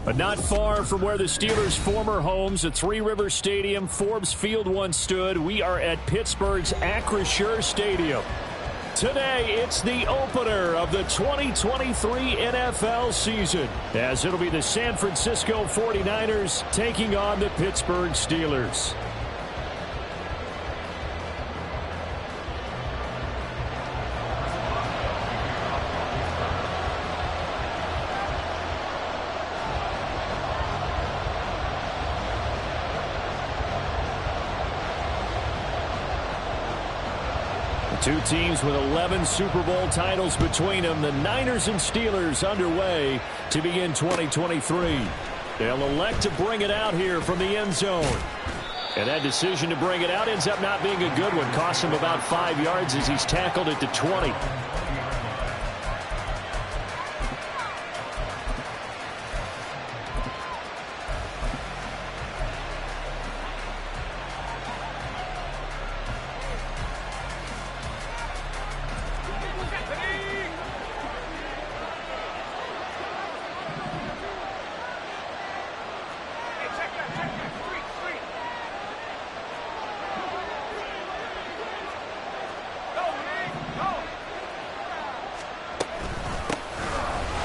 But not far from where the Steelers' former homes at Three Rivers Stadium, Forbes Field once stood, we are at Pittsburgh's Acrisure Stadium. Today, it's the opener of the 2023 NFL season, as it'll be the San Francisco 49ers taking on the Pittsburgh Steelers. Two teams with 11 Super Bowl titles between them. The Niners and Steelers underway to begin 2023. They'll elect to bring it out here from the end zone. And that decision to bring it out ends up not being a good one. Costs him about 5 yards as he's tackled at the 20.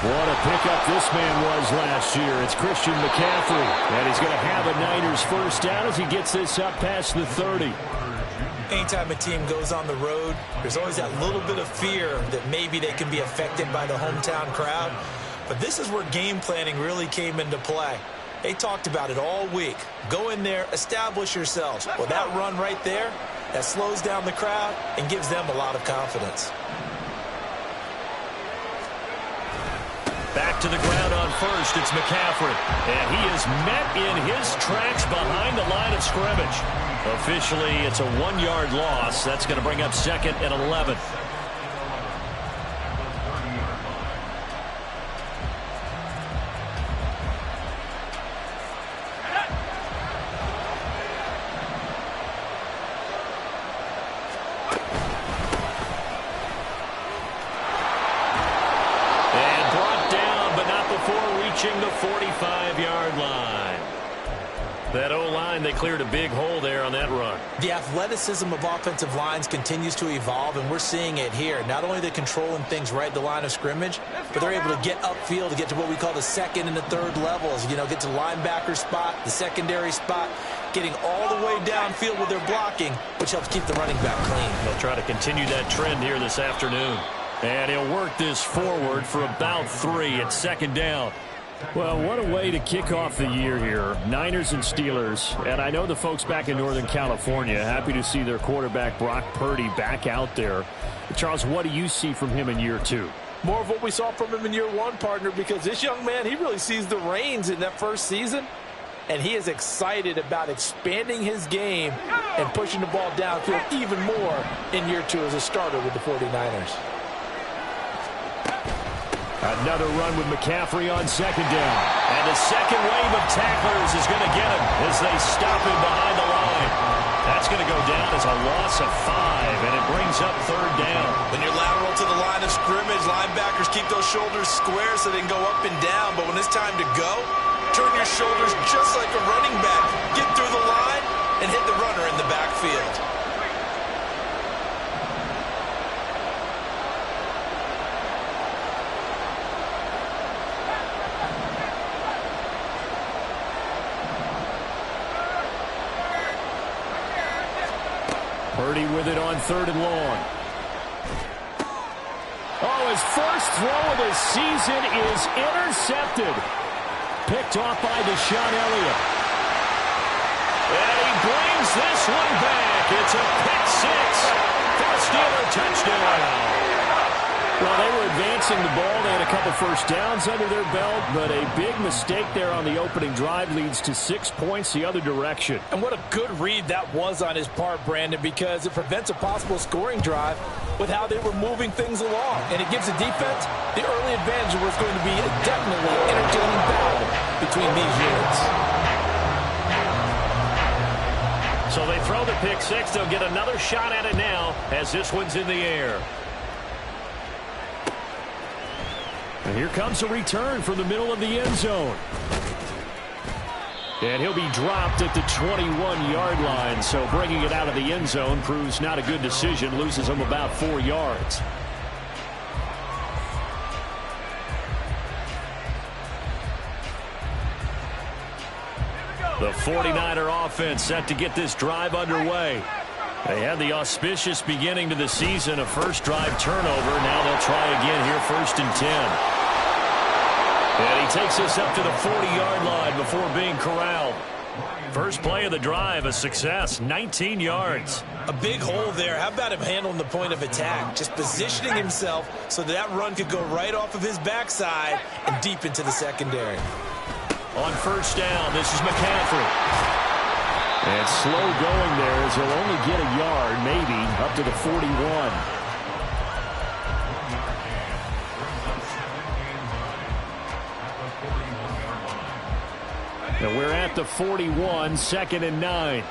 What a pickup this man was last year. It's Christian McCaffrey. And he's going to have a Niners first down as he gets this up past the 30. Anytime a team goes on the road, there's always that little bit of fear that maybe they can be affected by the hometown crowd. But this is where game planning really came into play. They talked about it all week. Go in there, establish yourselves. Well, that run right there, that slows down the crowd and gives them a lot of confidence. Back to the ground on first, it's McCaffrey. And he is met in his tracks behind the line of scrimmage. Officially, it's a 1-yard loss. That's going to bring up second and 11. The 45-yard line. That O-line, they cleared a big hole there on that run. The athleticism of offensive lines continues to evolve, and we're seeing it here. Not only are they controlling things right at the line of scrimmage, but they're able to get upfield to get to what we call the second and the third levels. You know, get to the linebacker spot, the secondary spot, getting all the way downfield with their blocking, which helps keep the running back clean. They'll try to continue that trend here this afternoon. And he'll work this forward for about 3 at second down. Well, what a way to kick off the year here. Niners and Steelers. And I know the folks back in Northern California happy to see their quarterback Brock Purdy back out there. Charles, what do you see from him in year 2? More of what we saw from him in year 1, partner, because this young man, he really sees the reins in that first season. And he is excited about expanding his game and pushing the ball downfield even more in year 2 as a starter with the 49ers. Another run with McCaffrey on second down. And the second wave of tacklers is going to get him as they stop him behind the line. That's going to go down as a loss of 5, and it brings up third down. When you're lateral to the line of scrimmage, linebackers keep those shoulders square so they can go up and down. But when it's time to go, turn your shoulders just like a running back. Get through the line and hit the runner in the backfield. Purdy with it on third and long. Oh, his first throw of the season is intercepted. Picked off by Deshaun Elliott. And he brings this one back. It's a pick 6 for a Steeler touchdown. Well, they were advancing the ball. They had a couple first downs under their belt, but a big mistake there on the opening drive leads to 6 points the other direction. And what a good read that was on his part, Brandon, because it prevents a possible scoring drive with how they were moving things along. And it gives the defense the early advantage was going to be a definitely entertaining battle between these units. So they throw the pick 6. They'll get another shot at it now as this one's in the air. And here comes a return from the middle of the end zone. And he'll be dropped at the 21-yard line. So bringing it out of the end zone proves not a good decision. Loses him about 4 yards. The 49er offense set to get this drive underway. They had the auspicious beginning to the season, a first drive turnover. Now they'll try again here, 1st and 10. And he takes us up to the 40-yard line before being corralled. First play of the drive, a success, 19 yards. A big hole there. How about him handling the point of attack? Just positioning himself so that run could go right off of his backside and deep into the secondary. On first down, this is McCaffrey. And slow going there as he'll only get a yard, maybe, up to the 41. And we're at the 41, 2nd and 9.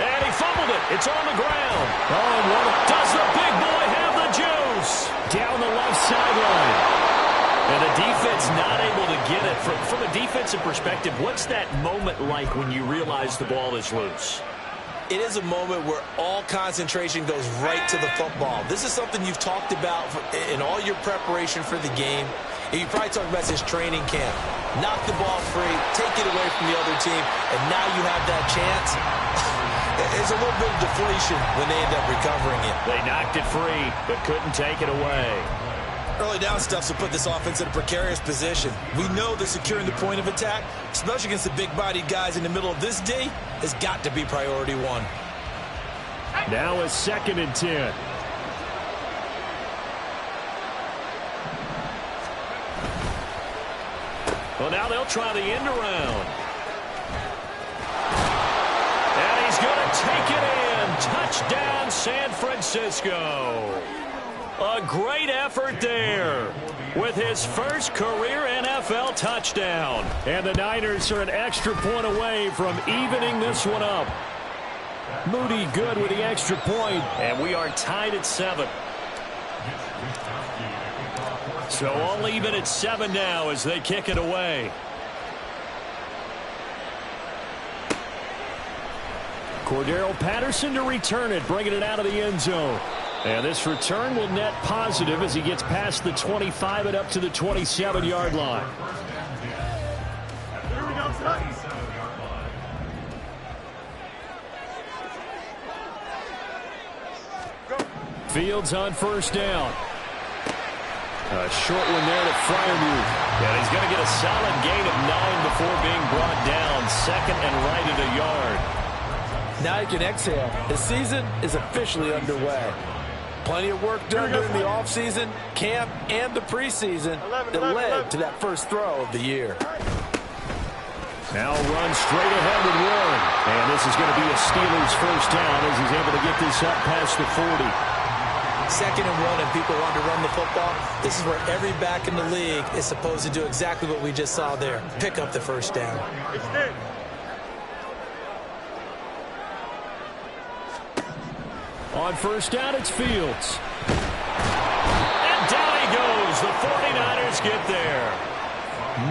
And he fumbled it. It's on the ground. Oh, and what does the big boy have the juice? Down the left sideline. And the defense not able to get it. From a defensive perspective, what's that moment like when you realize the ball is loose? It is a moment where all concentration goes right to the football. This is something you've talked about in all your preparation for the game. And you probably talked about this training camp. Knock the ball free, take it away from the other team, and now you have that chance. There's a little bit of deflation when they end up recovering it. They knocked it free, but couldn't take it away. Early down stuff will put this offense in a precarious position. We know that securing the point of attack, especially against the big-bodied guys in the middle of this D, has got to be priority one. Now it's 2nd and 10. Well, now they'll try the end around. And he's going to take it in. Touchdown, San Francisco. A great effort there with his first career NFL touchdown. And the Niners are an extra point away from evening this one up. Moody good with the extra point, and we are tied at 7. So all even at 7 now as they kick it away. Cordero Patterson to return it, bringing it out of the end zone. And this return will net positive as he gets past the 25 and up to the 27-yard line. Fields on first down. A short one there to Freiermuth. And he's going to get a solid gain of 9 before being brought down. 2nd and right at a yard. Now you can exhale. The season is officially underway. Plenty of work done during the offseason, camp, and the preseason that led to that first throw of the year. Now run straight ahead with Warren. And this is going to be a Steelers first down as he's able to get this up past the 40. 2nd and 1 and people want to run the football. This is where every back in the league is supposed to do exactly what we just saw there. Pick up the first down. On first down, it's Fields. And down he goes. The 49ers get there.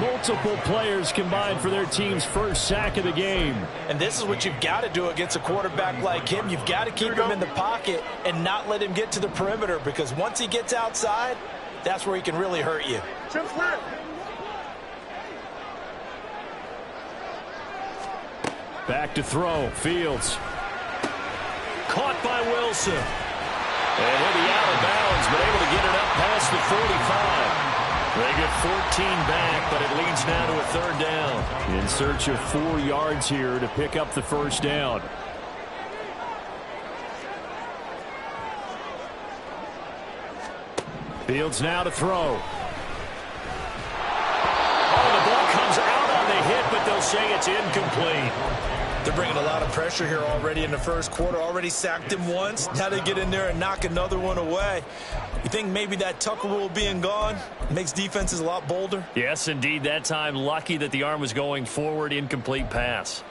Multiple players combined for their team's first sack of the game. And this is what you've got to do against a quarterback like him. You've got to keep him in the pocket and not let him get to the perimeter, because once he gets outside, that's where he can really hurt you. Back to throw. Fields. Caught by Wilson. And he'll be out of bounds, but able to get it up past the 45. They get 14 back, but it leads now to a 3rd down. In search of 4 yards here to pick up the first down. Fields now to throw. Oh, the ball comes out on the hit, but they'll say it's incomplete. They're bringing a lot of pressure here already in the first quarter. Already sacked him once. Now they get in there and knock another one away. You think maybe that Tucker rule being gone makes defenses a lot bolder? Yes, indeed. That time, lucky that the arm was going forward. Incomplete pass.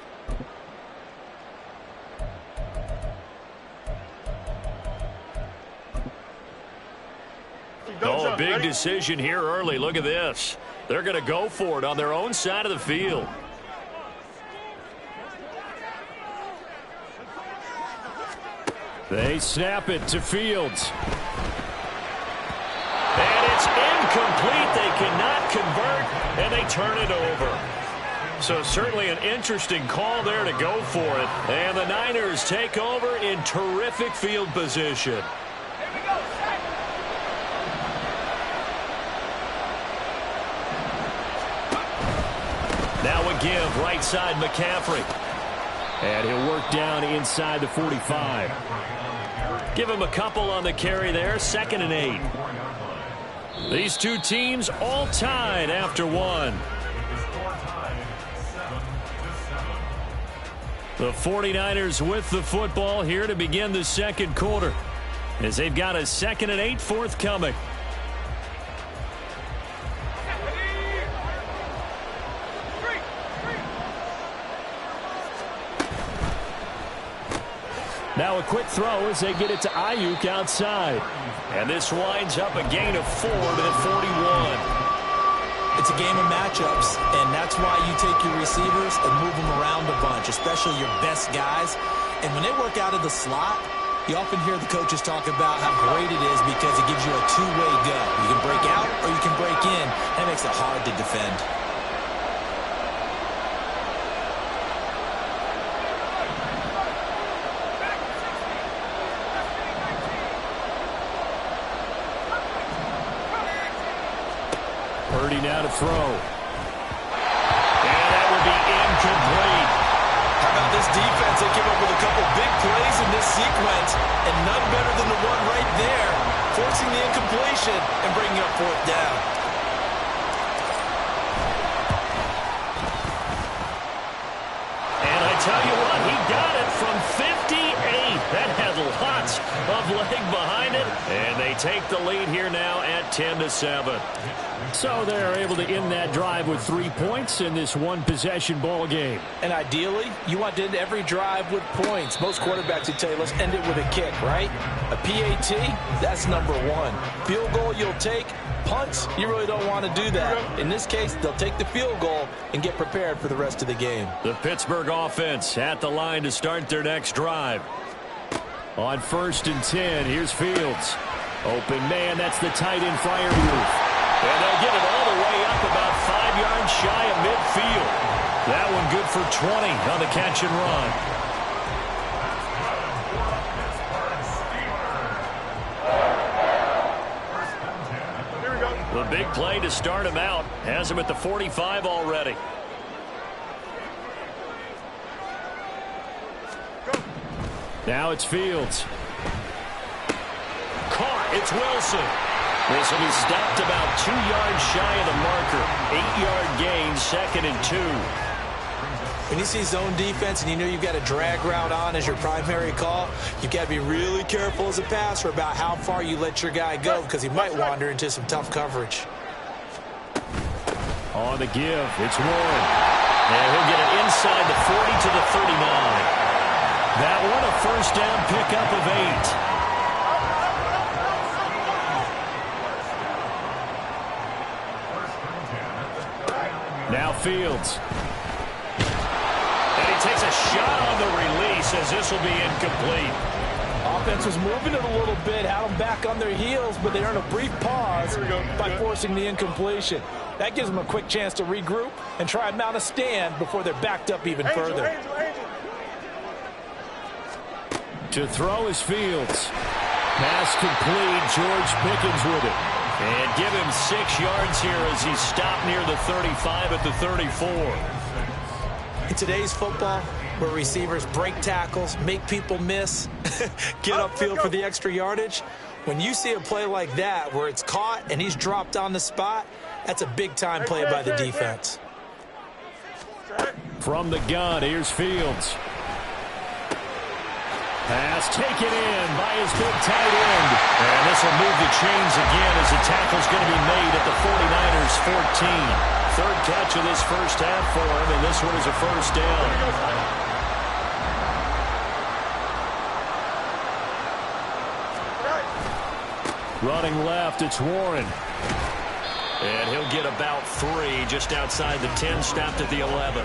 Oh, a big decision here early. Look at this. They're going to go for it on their own side of the field. They snap it to Fields. And it's incomplete. They cannot convert, and they turn it over. So certainly an interesting call there to go for it. And the Niners take over in terrific field position. Now a give, right side McCaffrey. And he'll work down inside the 45. Give him a couple on the carry there, 2nd and 8. These two teams all tied after one. The 49ers with the football here to begin the second quarter, as they've got a 2nd and 8 forthcoming. Now a quick throw as they get it to Ayuk outside. And this winds up a gain of 4 to the 41. It's a game of matchups, and that's why you take your receivers and move them around a bunch, especially your best guys. And when they work out of the slot, you often hear the coaches talk about how great it is because it gives you a two-way go. You can break out or you can break in. That makes it hard to defend. Purdy now to throw. And that would be incomplete. How about this defense? They came up with a couple big plays in this sequence, and none better than the one right there, forcing the incompletion and bringing up 4th down. And I tell you what, he got it from 58. That had lots of leg behind it. And they take the lead here now at 10-7. So they're able to end that drive with 3 points in this one-possession ball game. And ideally, you want to end every drive with points. Most quarterbacks would tell you, let's end it with a kick, right? A PAT, that's number 1. Field goal you'll take. Punts, you really don't want to do that. In this case, they'll take the field goal and get prepared for the rest of the game. The Pittsburgh offense at the line to start their next drive. On 1st and 10, here's Fields. Open man, that's the tight end Freiermuth. And they'll get it all the way up about 5 yards shy of midfield. That one good for 20 on the catch and run. The big play to start him out has him at the 45 already. Now it's Fields. Caught. It's Wilson. This will be stopped about 2 yards shy of the marker. 8-yard gain, 2nd and 2. When you see zone defense and you know you've got a drag route on as your primary call, you've got to be really careful as a passer about how far you let your guy go because he might wander into some tough coverage. On the give, it's Warren. And he'll get it inside the 40 to the 39. That one a 1st down pickup of 8. Now Fields. And he takes a shot on the release as this will be incomplete. Offense was moving it a little bit, had them back on their heels, but they earned a brief pause by forcing the incompletion. That gives them a quick chance to regroup and try and mount a stand before they're backed up even further. To throw is Fields. Pass complete. George Pickens with it. And give him 6 yards here as he's stopped near the 35 at the 34. In today's football, where receivers break tackles, make people miss, get upfield for the extra yardage, when you see a play like that where it's caught and he's dropped on the spot, that's a big-time play by the defense. From the gun, here's Fields. Pass taken in by his big tight end. And this will move the chains again as the tackle's going to be made at the 49ers 14. 3rd catch of this first half for him, and this one is a 1st down. Running left, it's Warren. And he'll get about 3 just outside the 10, stopped at the 11.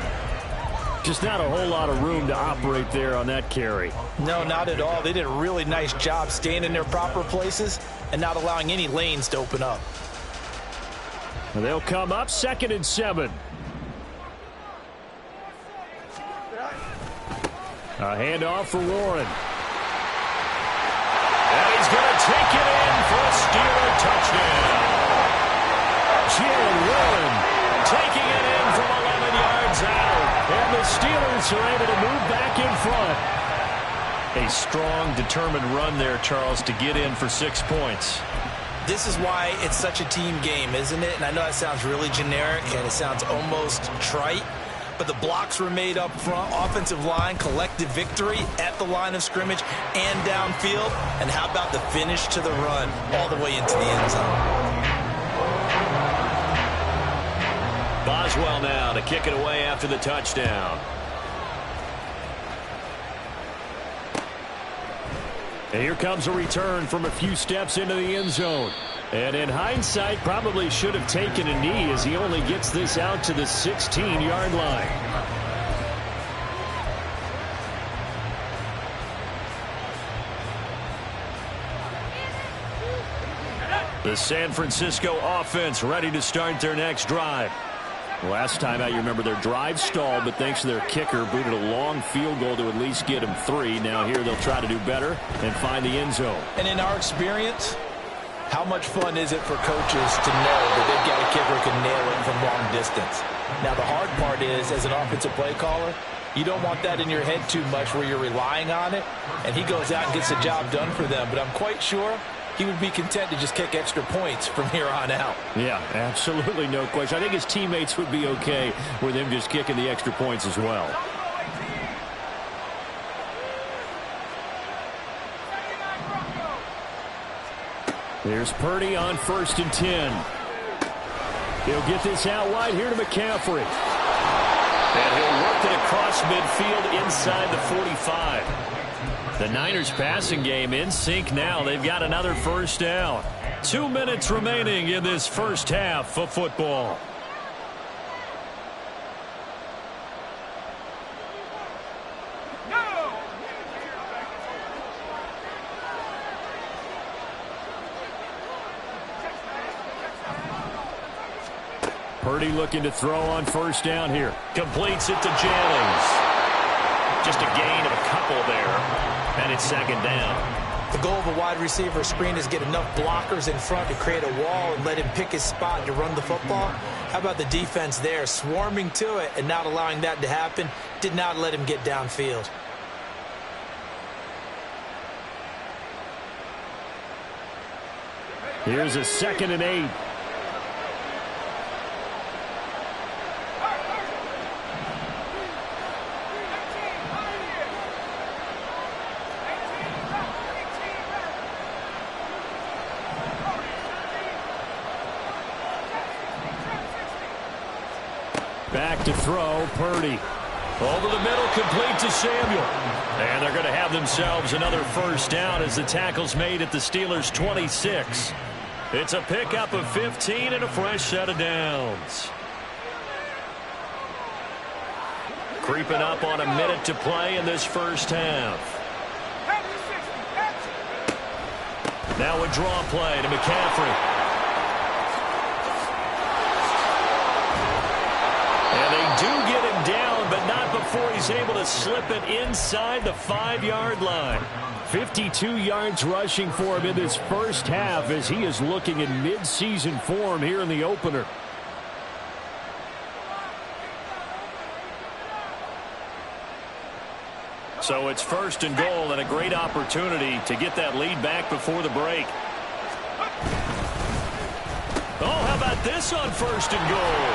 Just not a whole lot of room to operate there on that carry. No, not at all. They did a really nice job staying in their proper places and not allowing any lanes to open up. They'll come up 2nd and 7. A handoff for Warren. And he's going to take it in for a Steeler touchdown. Jalen Warren taking it in from 11 yards out. And the Steelers are able to move back in front. A strong, determined run there, Charles, to get in for 6 points. This is why it's such a team game, isn't it? And I know that sounds really generic and it sounds almost trite. But the blocks were made up front, offensive line, collective victory at the line of scrimmage and downfield. And how about the finish to the run all the way into the end zone? Boswell now to kick it away after the touchdown. And here comes a return from a few steps into the end zone. And in hindsight, probably should have taken a knee as he only gets this out to the 16-yard line. The San Francisco offense ready to start their next drive. Last time out, you remember their drive stalled, but thanks to their kicker, booted a long field goal to at least get them 3. Now here they'll try to do better and find the end zone. And in our experience, how much fun is it for coaches to know that they've got a kicker who can nail it from long distance? Now, the hard part is, as an offensive play caller, you don't want that in your head too much where you're relying on it, and he goes out and gets the job done for them. But I'm quite sure he would be content to just kick extra points from here on out. Yeah, absolutely no question. I think his teammates would be okay with him just kicking the extra points as well. There's Purdy on 1st and 10. He'll get this out wide here to McCaffrey. And he'll work it across midfield inside the 45. The Niners passing game in sync now. They've got another first down. 2 minutes remaining in this first half of football. Purdy looking to throw on first down here. Completes it to Jennings. Just a gain of a couple there. And it's 2nd down. The goal of a wide receiver screen is get enough blockers in front to create a wall and let him pick his spot to run the football. How about the defense there, swarming to it and not allowing that to happen? Did not let him get downfield. Here's a 2nd and 8. Back to throw, Purdy. Over the middle, complete to Samuel. And they're going to have themselves another first down as the tackle's made at the Steelers' 26. It's a pickup of 15 and a fresh set of downs. Creeping up on a minute to play in this first half. Now a draw play to McCaffrey. And they do get him down, but not before he's able to slip it inside the 5-yard line. 52 yards rushing for him in this first half as he is looking in mid-season form here in the opener. So it's 1st and goal and a great opportunity to get that lead back before the break. Oh, how about this on 1st and goal?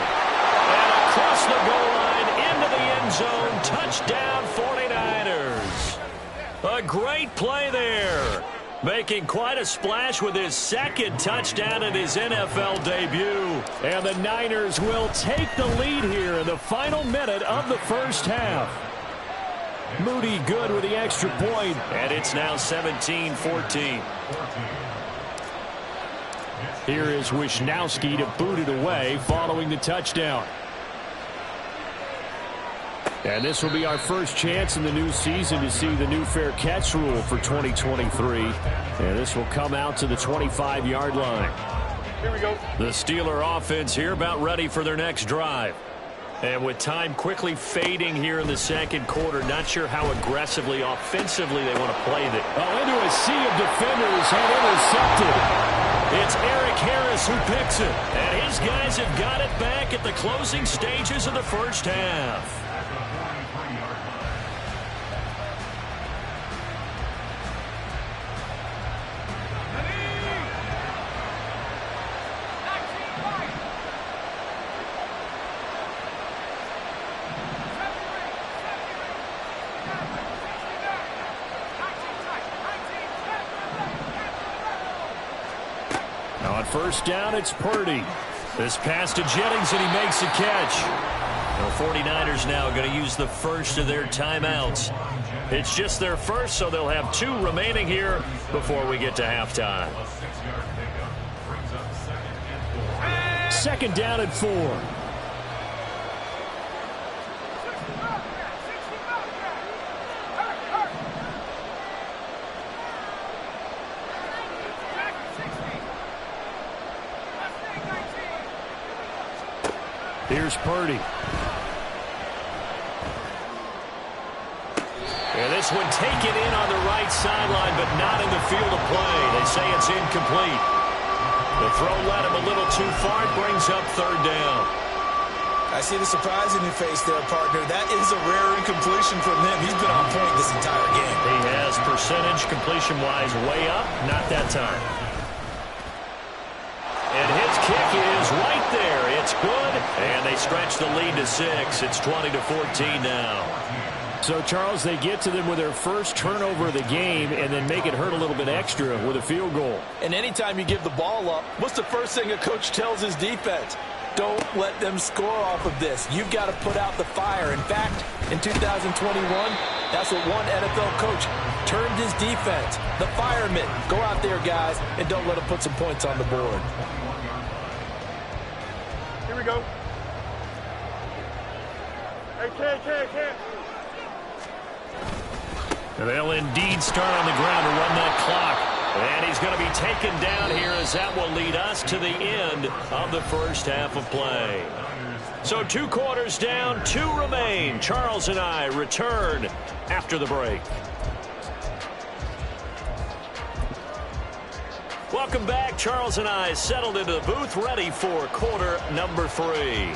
And across the goal line into the end zone. Touchdown 49ers. A great play there. Making quite a splash with his 2nd touchdown in his NFL debut. And the Niners will take the lead here in the final minute of the first half. Moody good with the extra point. And it's now 17-14. Here is Wisnowski to boot it away following the touchdown. And this will be our first chance in the new season to see the new fair catch rule for 2023. And this will come out to the 25-yard line. Here we go. The Steeler offense here about ready for their next drive. And with time quickly fading here in the second quarter, not sure how aggressively, offensively they want to play this. Oh, into a sea of defenders and intercepted. It's Eric Harris who picks it. And his guys have got it back at the closing stages of the first half. On first down, it's Purdy. This pass to Jennings, and he makes a catch. The 49ers now going to use the first of their timeouts. It's just their first, so they'll have 2 remaining here before we get to halftime. Second down and 4. Here's Purdy. And this one taken in on the right sideline, but not in the field of play. They say it's incomplete. The throw led him a little too far. It brings up third down. I see the surprise in your face there, partner. That is a rare incompletion from him. He's been on point this entire game. He has percentage completion-wise way up. Not that time. And his kick is right there. It's good. And they stretch the lead to 6. It's 20-14 now. So, Charles, they get to them with their first turnover of the game and then make it hurt a little bit extra with a field goal. And anytime you give the ball up, what's the first thing a coach tells his defense? Don't let them score off of this. You've got to put out the fire. In fact, in 2021, that's what one NFL coach termed his defense. The firemen. Go out there, guys, and don't let them put some points on the board. Here we go. Hey, can't. And they'll indeed start on the ground to run that clock. And he's going to be taken down here as that will lead us to the end of the first half of play. So 2 quarters down, 2 remain. Charles and I return after the break. Welcome back. Charles and I settled into the booth, ready for quarter number 3.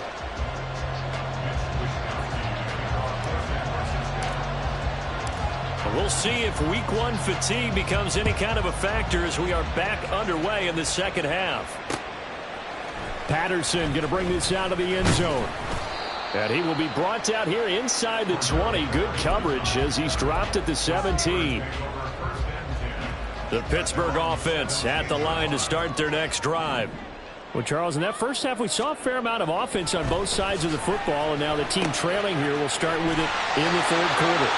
We'll see if week 1 fatigue becomes any kind of a factor as we are back underway in the second half. Patterson going to bring this out of the end zone. And he will be brought out here inside the 20. Good coverage as he's dropped at the 17. The Pittsburgh offense at the line to start their next drive. Well, Charles, in that first half, we saw a fair amount of offense on both sides of the football, and now the team trailing here will start with it in the third quarter.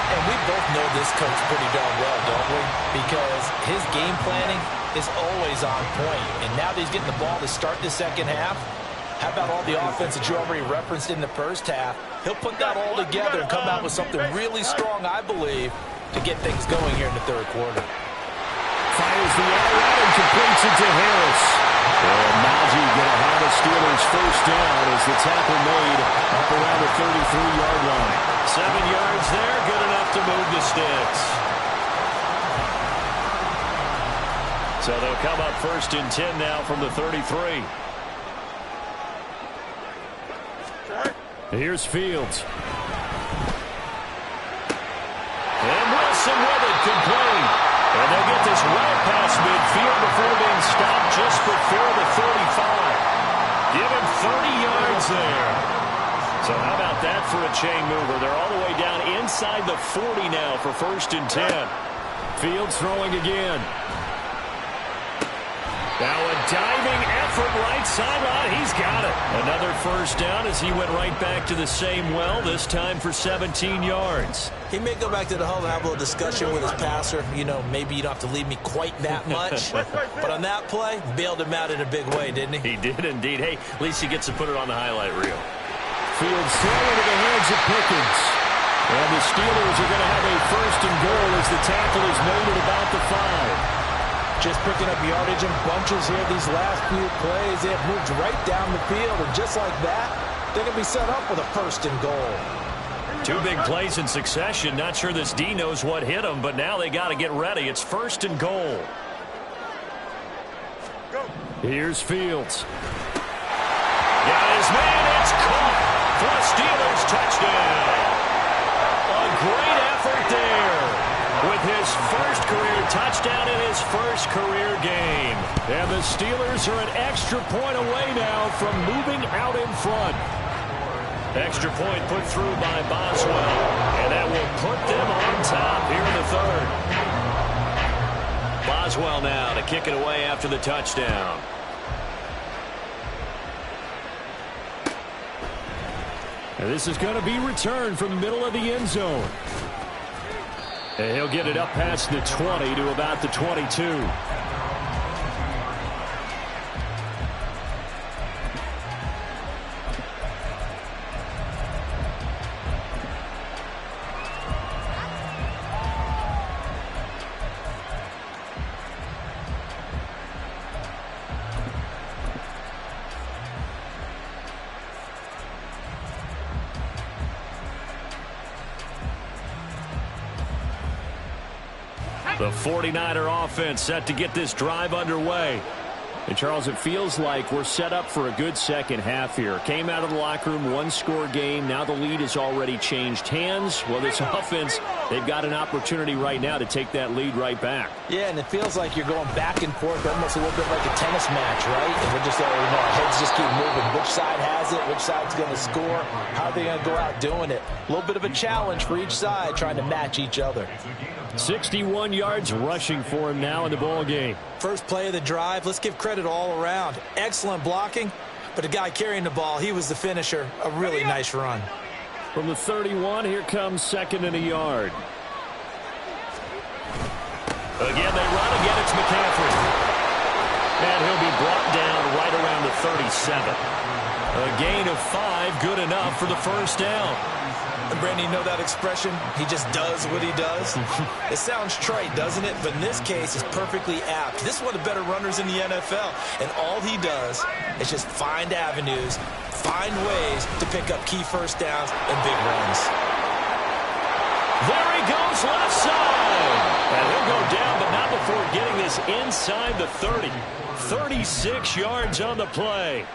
And we both know this coach pretty darn well, don't we? Because his game planning is always on point. And now that he's getting the ball to start the second half, how about all the offense that you already referenced in the first half? He'll put that all together and come out with something really strong, I believe, to get things going here in the third quarter. Fires the air out and completes it to Harris. And Najee going to have the Steelers first down as the tackle made up around the 33-yard line. 7 yards there, good enough to move the sticks. So they'll come up first and 10 now from the 33. Here's Fields. And Wilson with it, complete. And they'll get this right past midfield before being stopped just before the 35. Give him 30 yards there. So how about that for a chain mover? They're all the way down inside the 40 now for first and 10. Fields throwing again. Now a diving effort right sideline. He's got it. Another first down as he went right back to the same well, this time for 17 yards. He may go back to the huddle and have a little discussion with his passer. You know, maybe you don't have to leave me quite that much. But on that play, bailed him out in a big way, didn't he? He did indeed. Hey, at least he gets to put it on the highlight reel. Fields throw into the hands of Pickens. And the Steelers are going to have a first and goal as the tackle is made at about the 5. Just picking up yardage in bunches here these last few plays. They have moved right down the field, and just like that, they're going to be set up with a first and goal. 2 big plays in succession. Not sure this D knows what hit him, but now they got to get ready. It's first and goal. Here's Fields. Got his man. It's caught for a Steelers touchdown. A great effort there with his first career touchdown in his first career game. And the Steelers are an extra point away now from moving out in front. Extra point put through by Boswell, and that will put them on top here in the third. Boswell now to kick it away after the touchdown. And this is going to be returned from the middle of the end zone. And he'll get it up past the 20 to about the 22. The 49er offense set to get this drive underway. And, Charles, it feels like we're set up for a good second half here. Came out of the locker room, one-score game. Now the lead has already changed hands. Well, this offense, they've got an opportunity right now to take that lead right back. Yeah, and it feels like you're going back and forth, almost a little bit like a tennis match, right? And we're just, our heads just keep moving. Which side has it? Which side's going to score? How are they going to go out doing it? A little bit of a challenge for each side, trying to match each other. 61 yards rushing for him now in the ball game. First play of the drive, let's give credit all around. Excellent blocking, but the guy carrying the ball, he was the finisher. A really nice run. From the 31, here comes second and a yard. Again, they run. Again, it's McCaffrey. And he'll be brought down right around the 37. A gain of 5, good enough for the first down. And Brandon, you know that expression? He just does what he does. It sounds trite, doesn't it? But in this case, it's perfectly apt. This is one of the better runners in the NFL. And all he does is just find avenues, find ways to pick up key first downs and big runs. There he goes, left side. And he'll go down, but not before getting this inside the 30. 36 yards on the play.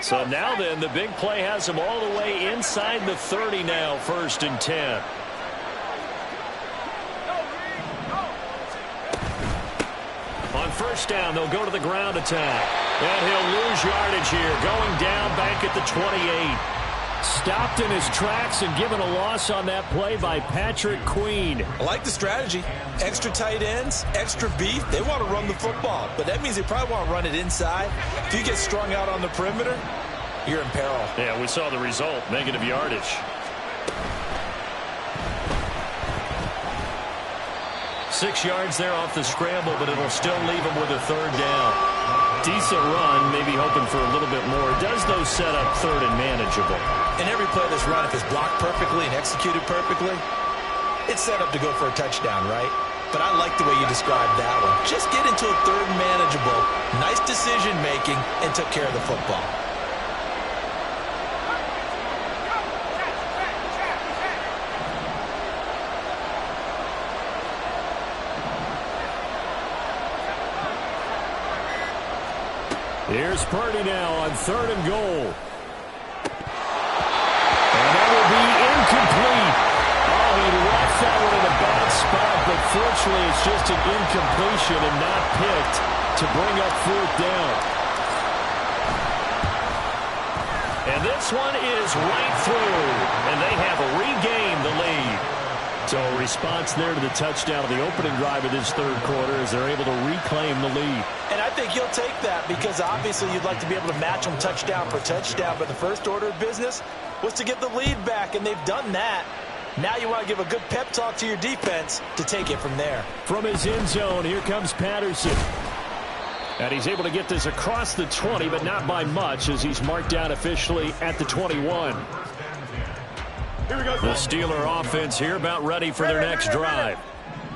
So now then, the big play has him all the way inside the 30 now, first and 10. On first down, they'll go to the ground attack. And he'll lose yardage here, going down back at the 28. Stopped in his tracks and given a loss on that play by Patrick Queen. I like the strategy. Extra tight ends, extra beef. They want to run the football, but that means they probably want to run it inside. If you get strung out on the perimeter, you're in peril. Yeah, we saw the result, negative yardage. 6 yards there off the scramble, but it'll still leave him with a third down. Decent run, maybe hoping for a little bit more. Does those set up third and manageable? In every play of this run, if it's blocked perfectly and executed perfectly, it's set up to go for a touchdown, right? But I like the way you described that one. Just get into a third and manageable, nice decision-making, and took care of the football. Here's Purdy now on third and goal. And that will be incomplete. Oh, he left that one in a bad spot, but fortunately it's just an incompletion and not picked to bring up fourth down. And this one is right through. And they have regained the lead. So a response there to the touchdown of the opening drive of this third quarter as they're able to reclaim the lead. And I think you'll take that because obviously you'd like to be able to match them touchdown for touchdown. But the first order of business was to get the lead back, and they've done that. Now you want to give a good pep talk to your defense to take it from there. From his end zone, here comes Patterson. And he's able to get this across the 20, but not by much as he's marked down officially at the 21. Here we go. The Steeler offense here about ready for their next drive.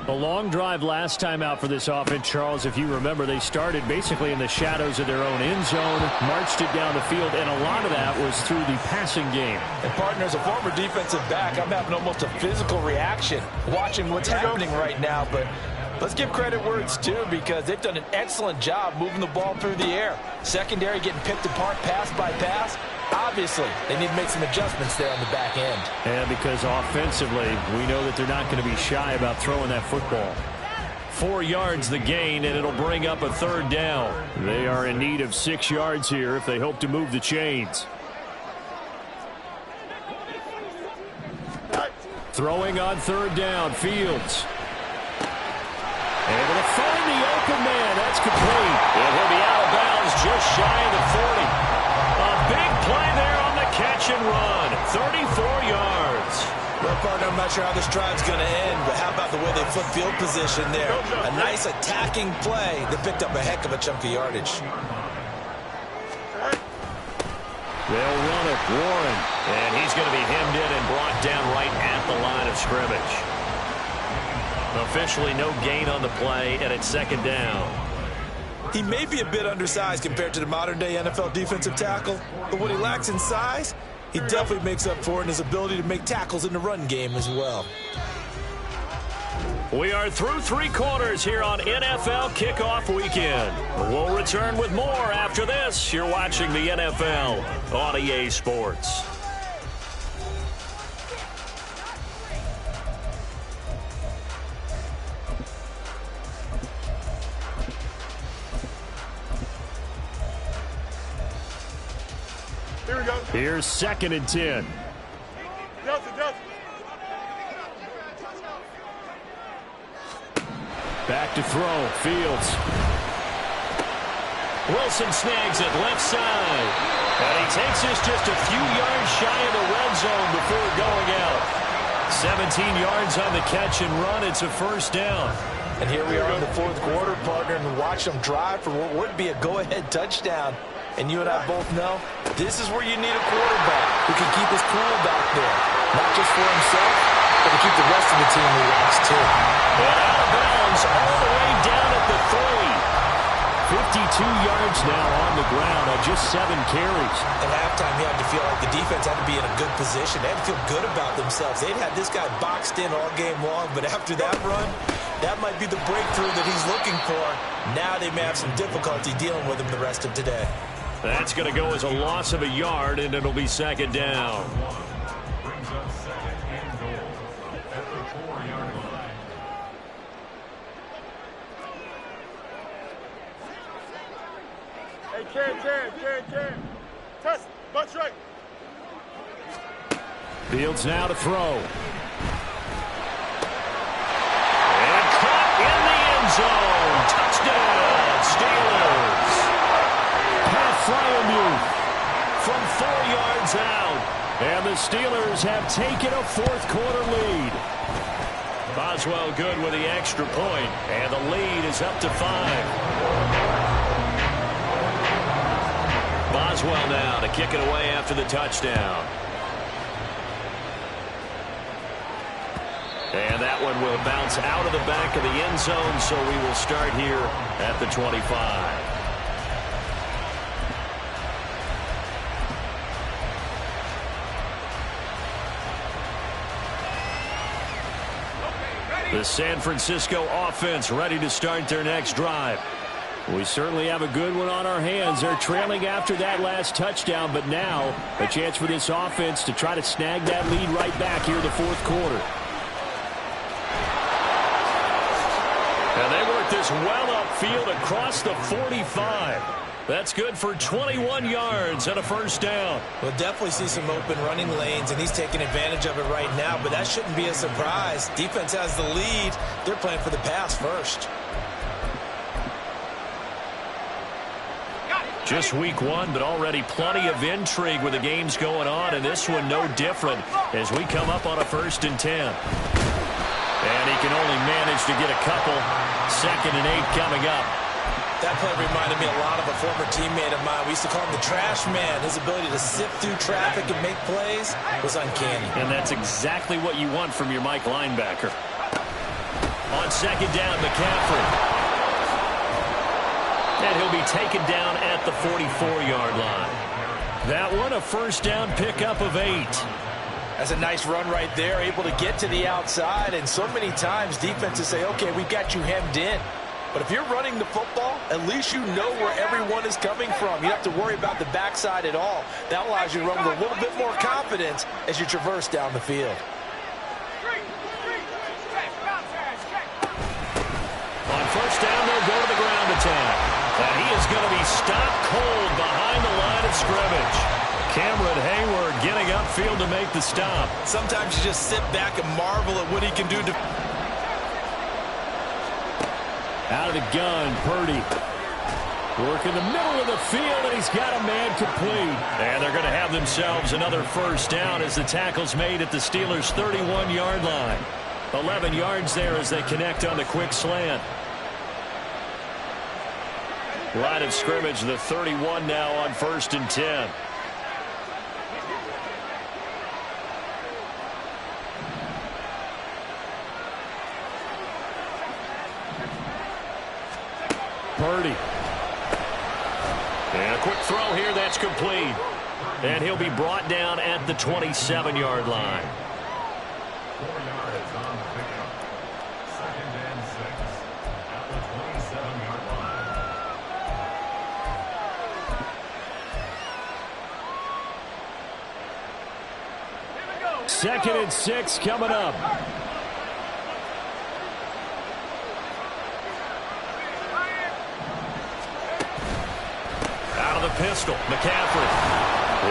A long drive last time out for this offense, Charles. If you remember, they started basically in the shadows of their own end zone, marched it down the field, and a lot of that was through the passing game. And, partner, as a former defensive back, I'm having almost a physical reaction watching what's happening right now. But let's give credit where it's due because they've done an excellent job moving the ball through the air. Secondary getting picked apart pass by pass. Obviously, they need to make some adjustments there on the back end. And because offensively, we know that they're not going to be shy about throwing that football. 4 yards the gain, and it'll bring up a third down. They are in need of 6 yards here if they hope to move the chains. Throwing on third down, Fields. Able to find the open man. That's complete. And he'll be out of bounds just shy of the 40. A big play there on the catch and run. 34 yards. Well, partner, I'm not sure how this drive's going to end, but how about the way they flip field position there? A nice attacking play that picked up a heck of a chunk of yardage. They'll run it, Warren. And he's going to be hemmed in and brought down right at the line of scrimmage. Officially no gain on the play, and it's second down. He may be a bit undersized compared to the modern-day NFL defensive tackle, but what he lacks in size, he definitely makes up for it in his ability to make tackles in the run game as well. We are through 3 quarters here on NFL Kickoff Weekend. We'll return with more after this. You're watching the NFL on EA Sports. Here we go. Here's 2nd and 10. Delta. Back to throw. Fields. Wilson snags it left side. And he takes this just a few yards shy of the red zone before going out. 17 yards on the catch and run. It's a first down. And here we are in the 4th quarter, partner, and watch them drive for what would be a go-ahead touchdown. And you and I both know this is where you need a quarterback who can keep his cool back there. Not just for himself, but to keep the rest of the team relaxed too. And out of bounds all the way down at the 3. 52 yards now on the ground on just 7 carries. At halftime, you had to feel like the defense had to be in a good position. They had to feel good about themselves. They'd had this guy boxed in all game long, but after that run, that might be the breakthrough that he's looking for. Now they may have some difficulty dealing with him the rest of today. That's going to go as a loss of a yard, and it'll be second down. Hey, Cam. Test. Butt right. Fields now to throw. And caught in the end zone. Touchdown, Steelers. Pat Fryermuth from 4 yards out. And the Steelers have taken a 4th quarter lead. Boswell good with the extra point, and the lead is up to 5. Boswell now to kick it away after the touchdown. And that one will bounce out of the back of the end zone, so we will start here at the 25. The San Francisco offense ready to start their next drive. We certainly have a good one on our hands. They're trailing after that last touchdown, but now a chance for this offense to try to snag that lead right back here in the 4th quarter. And they work this well upfield across the 45. That's good for 21 yards and a first down. We'll definitely see some open running lanes, and he's taking advantage of it right now, but that shouldn't be a surprise. Defense has the lead. They're playing for the pass first. Just week one, but already plenty of intrigue with the games going on, and this one no different as we come up on a 1st and 10. And he can only manage to get a couple. 2nd and 8 coming up. That play reminded me a lot of a former teammate of mine. We used to call him the trash man. His ability to sift through traffic and make plays was uncanny. And that's exactly what you want from your Mike linebacker. On 2nd down, McCaffrey. And he'll be taken down at the 44-yard line. That one, a first down pickup of 8. That's a nice run right there, able to get to the outside. And so many times defenses say, okay, we've got you hemmed in. But if you're running the football, at least you know where everyone is coming from. You don't have to worry about the backside at all. That allows you to run with a little bit more confidence as you traverse down the field. On first down, they'll go to the ground attack. And he is going to be stopped cold behind the line of scrimmage. Cameron Hayward getting upfield to make the stop. Sometimes you just sit back and marvel at what he can do. Out of the gun, Purdy. Working the middle of the field, and he's got a man complete. And they're going to have themselves another first down as the tackle's made at the Steelers' 31-yard line. 11 yards there as they connect on the quick slant. Line of scrimmage, the 31 now on 1st and 10. Purdy. And a quick throw here, that's complete. And he'll be brought down at the 27-yard line. 4 yards on the pickup. 2nd and 6 at the 27-yard line. 2nd and 6 coming up. Pistol, McCaffrey.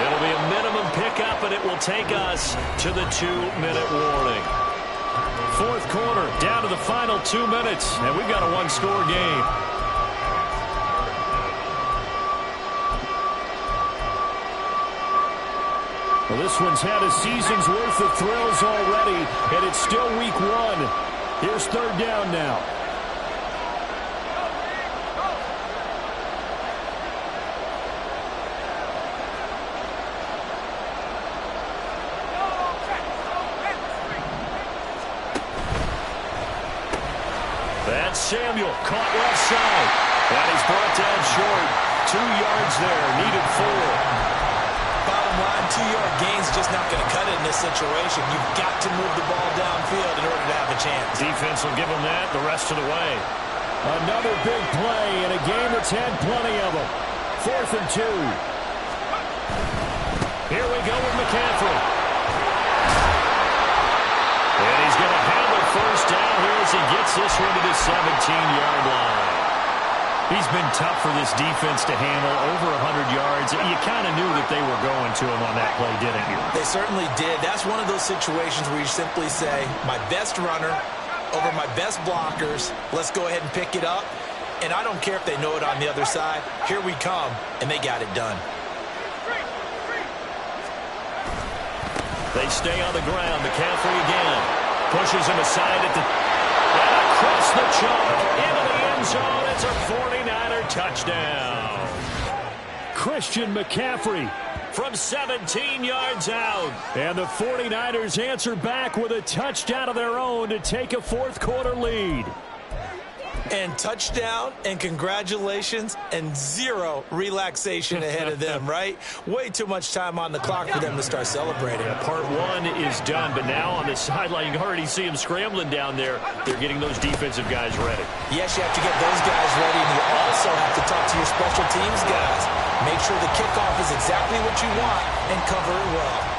It'll be a minimum pickup, and it will take us to the 2-minute warning. 4th quarter, down to the final 2 minutes, and we've got a one-score game. Well, this one's had a season's worth of thrills already, and it's still week 1. Here's 3rd down now. Samuel caught left side. And he's brought down short. 2 yards there. Needed 4. Bottom line, 2-yard gain's just not going to cut it in this situation. You've got to move the ball downfield in order to have a chance. Defense will give them that the rest of the way. Another big play in a game that's had plenty of them. 4th and 2. Here we go with McCaffrey. And he's going to have a first down here as he gets this one to the 17-yard line. He's been tough for this defense to handle, over 100 yards. You kind of knew that they were going to him on that play, didn't you? They certainly did. That's one of those situations where you simply say, my best runner over my best blockers, let's go ahead and pick it up. And I don't care if they know it on the other side. Here we come, and they got it done. They stay on the ground. McCaffrey again. Pushes him aside at the... And across the chalk. Into the end zone. It's a 49er touchdown. Christian McCaffrey from 17 yards out. And the 49ers answer back with a touchdown of their own to take a 4th quarter lead. And touchdown, and congratulations, and 0 relaxation ahead of them, right? Way too much time on the clock for them to start celebrating. Yeah, part 1 is done, but now on the sideline, you can already see them scrambling down there. They're getting those defensive guys ready. Yes, you have to get those guys ready, and you also have to talk to your special teams guys. Make sure the kickoff is exactly what you want, and cover it well.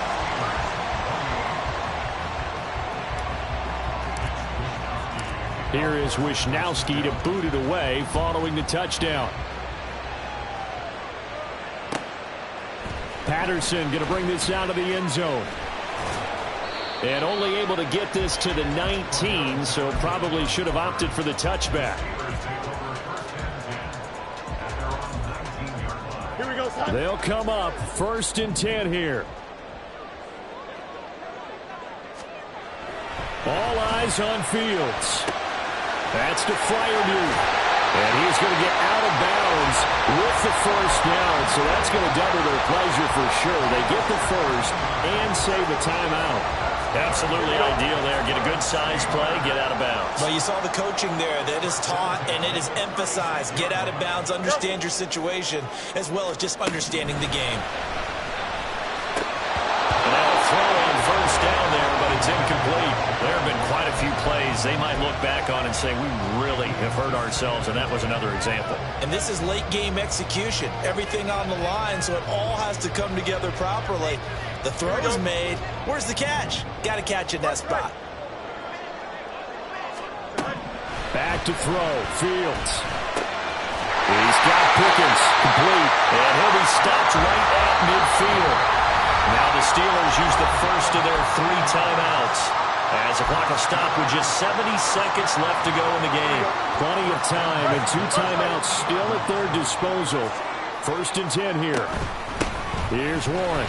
Here is Wishnowsky to boot it away following the touchdown. Patterson going to bring this out of the end zone. And only able to get this to the 19, so probably should have opted for the touchback. Here we go, son. They'll come up 1st and 10 here. All eyes on Fields. That's to Freiermuth. And he's going to get out of bounds with the 1st down, so that's going to double their pleasure for sure. They get the 1st and save a timeout. Absolutely ideal there. Get a good size play, get out of bounds. Well, you saw the coaching there. That is taught and it is emphasized. Get out of bounds, understand your situation, as well as just understanding the game. And now a throw on 1st down there, but it's incomplete. There have been quite a few plays they might look back on and say, we really have hurt ourselves, and that was another example. And this is late game execution. Everything on the line, so it all has to come together properly. The throw is made. Where's the catch? Got to catch in that spot. Back to throw. Fields. He's got Pickens. Complete. And he'll be stopped right at midfield. Now the Steelers use the 1st of their 3 timeouts. As the clock will stop with just 70 seconds left to go in the game. Plenty of time and 2 timeouts still at their disposal. 1st and 10 here. Here's Warren.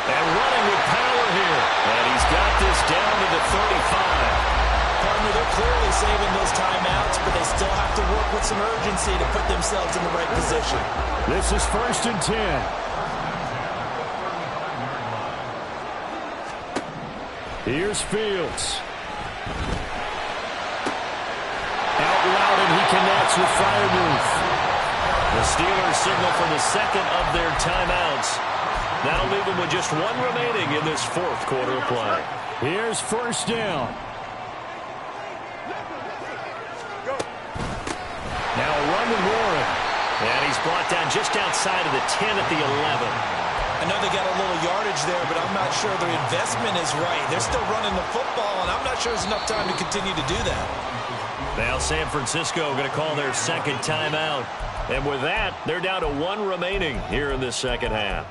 And running with power here. And he's got this down to the 35. Partner, they're clearly saving those timeouts, but they still have to work with some urgency to put themselves in the right position. This is 1st and 10. Here's Fields. Out loud, and he connects with Freiermuth. The Steelers signal for the 2nd of their timeouts. That'll leave them with just 1 remaining in this 4th quarter of play. Here's 1st down. Now a run with Warren. And he's brought down just outside of the 10 at the 11. I know they got a little yardage there, but I'm not sure their investment is right. They're still running the football, and I'm not sure there's enough time to continue to do that. Now San Francisco going to call their 2nd timeout. And with that, they're down to 1 remaining here in this 2nd half.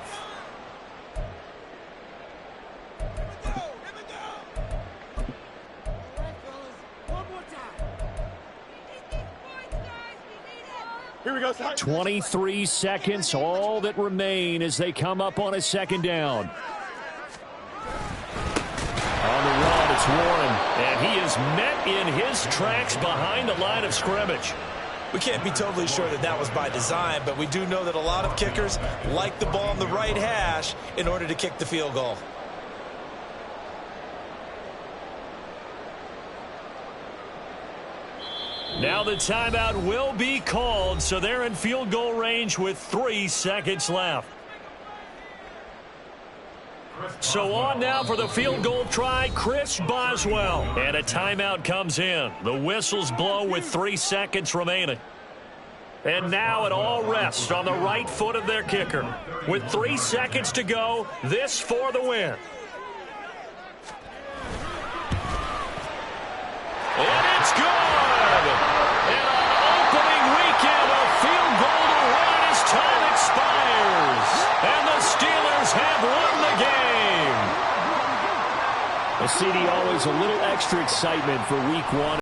Here we go, son. 23 seconds, all that remain as they come up on a 2nd down. On the run, it's Warren, and he is met in his tracks behind the line of scrimmage. We can't be totally sure that that was by design, but we do know that a lot of kickers like the ball on the right hash in order to kick the field goal. Now the timeout will be called, so they're in field goal range with 3 seconds left. So on now for the field goal try, Chris Boswell. And a timeout comes in. The whistles blow with 3 seconds remaining. And now it all rests on the right foot of their kicker. With 3 seconds to go, this for the win. And it's good! And an opening weekend of field goal to win as time expires. And the Steelers have won the game. A CD, always a little extra excitement for week 1.